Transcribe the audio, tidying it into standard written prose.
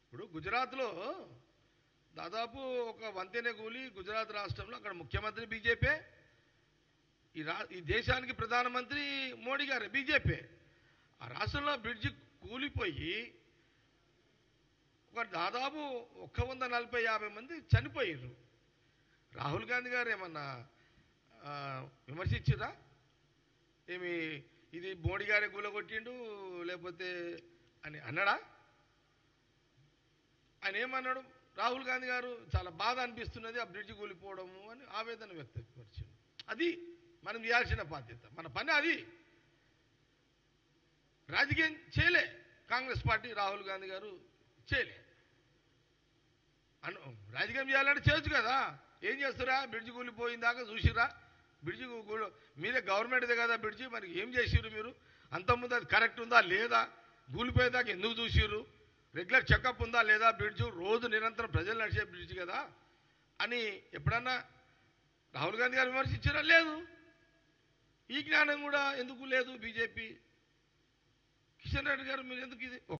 ఇప్పుడు గుజరాత్లో దాదాపు ఒక వంతెన కూలి గుజరాత్ రాష్ట్రంలో అక్కడ ముఖ్యమంత్రి బీజేపీ, ఈ దేశానికి ప్రధానమంత్రి మోడీ గారు బీజేపీ. ఆ రాష్ట్రంలో బ్రిడ్జి కూలిపోయి ఒక దాదాపు 140-150 మంది చనిపోయారు. రాహుల్ గాంధీ గారు ఏమన్నా విమర్శించిరా? ఏమి ఇది మోడీ గారే కూలగొట్టిండు లేకపోతే అని అన్నాడా? ఆయన ఏమన్నాడు? రాహుల్ గాంధీ గారు చాలా బాధ అనిపిస్తున్నది ఆ బ్రిడ్జి కూలిపోవడము అని ఆవేదన వ్యక్తపరిచారు. అది మనం చేయాల్సిన బాధ్యత, మన పని అది. రాజకీయం చేయలే కాంగ్రెస్ పార్టీ, రాహుల్ గాంధీ గారు చేయలే. రాజకీయం చేయాలంటే చేయొచ్చు కదా. ఏం చేస్తురా? బ్రిడ్జి కూలిపోయిందాకా చూసిరా? బ్రిడ్జి మీరే గవర్నమెంట్దే కదా బ్రిడ్జి, మరి ఏం చేసిర్రు మీరు? అంతకుముందు అది కరెక్ట్ ఉందా లేదా? కూలిపోయేదాకా ఎందుకు చూసిర్రు? రెగ్యులర్ చెకప్ ఉందా లేదా? బ్రిడ్జి రోజు నిరంతరం ప్రజలు నడిచే బ్రిడ్జి కదా అని ఎప్పుడన్నా రాహుల్ గాంధీ గారు విమర్శించారా? లేదు. ఈ జ్ఞానం కూడా ఎందుకు లేదు బీజేపీ? కిషన్ రెడ్డి గారు మీరు ఎందుకు ఇది